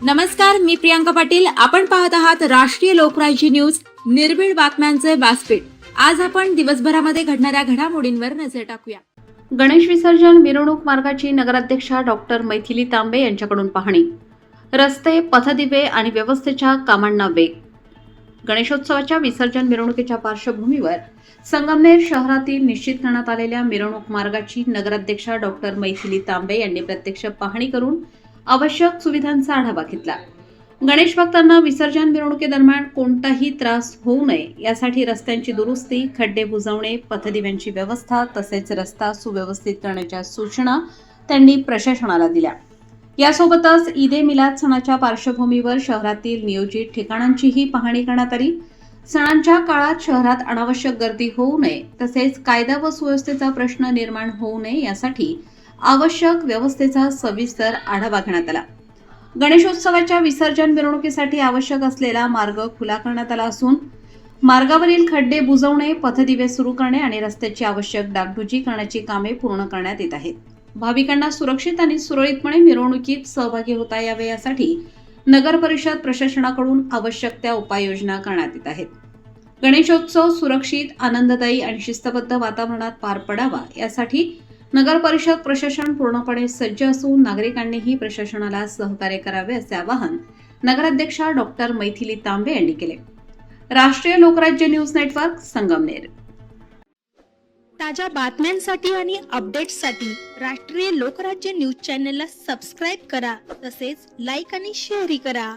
नमस्कार, मी प्रियांका पाटील. आपण पाहत आहात राष्ट्रीय लोकराज्य न्यूज, निर्भीड बातम्यांचे व्यासपीठ. आज आपण दिवसभरामध्ये घडणाऱ्या घडामोडींवर नजर टाकूया. गणेश विसर्जन मिरवणूक मार्गाची नगराध्यक्षा डॉक्टर मैथिली तांबे यांच्याकडून पाहणी. रस्ते, पथदिवे आणि व्यवस्थेच्या कामांना वेग. गणेशोत्सवाच्या विसर्जन मिरवणुकीच्या पार्श्वभूमीवर संगमनेर शहरातील निश्चित करण्यात आलेल्या मिरवणूक मार्गाची नगराध्यक्षा डॉक्टर मैथिली तांबे यांनी प्रत्यक्ष पाहणी करून आवश्यक सुविधांचा आढावा घेतला. गणेश भक्तांना विसर्जन मिरवणुकीदरम्यान कोणताही त्रास होऊ नये यासाठी रस्त्यांची दुरुस्ती, खड्डे बुजवणे, पथदिव्यांची व्यवस्था तसेच रस्ता सुव्यवस्थित करण्याच्या सूचना त्यांनी प्रशासनाला दिल्या. यासोबतच ईद ए मिलाद सणाच्या पार्श्वभूमीवर शहरातील नियोजित ठिकाणांचीही पाहणी करण्यात आली. सणांच्या काळात शहरात अनावश्यक गर्दी होऊ नये तसेच कायदा व सुव्यवस्थेचा प्रश्न निर्माण होऊ नये यासाठी आवश्यक व्यवस्थेचा सविस्तर आढावा घेण्यात आला. गणेशोत्सवाच्या विसर्जन मिरवणुकीसाठी आवश्यक असलेला मार्ग खुला करण्यात आला असून मार्गावरील खड्डे बुजवणे, पथदिवे सुरू करणे आणि रस्त्याची आवश्यक डागडुजी करण्याची कामे पूर्ण करण्यात येत आहेत. भाविकांना सुरक्षित आणि सुरळीतपणे मिरवणुकीत सहभागी होता यावे यासाठी नगर परिषद प्रशासनाकडून आवश्यक त्या उपाययोजना करण्यात येत आहेत. गणेशोत्सव सुरक्षित, आनंददायी आणि शिस्तबद्ध वातावरणात पार पडावा यासाठी नगर परिषद प्रशासन पूर्णपणे सज्ज असून नागरिकांनीही प्रशासनाला सहकार्य करावे असे आवाहन नगराध्यक्षा डॉक्टर मैथिली तांबे यांनी केले. राष्ट्रीय लोकराज्य न्यूज नेटवर्क, संगमनेर. ताज्या बातम्यांसाठी आणि अपडेट्ससाठी राष्ट्रीय लोकराज्य न्यूज चॅनलला सबस्क्राईब करा. तसेच लाईक आणि शेअरही करा.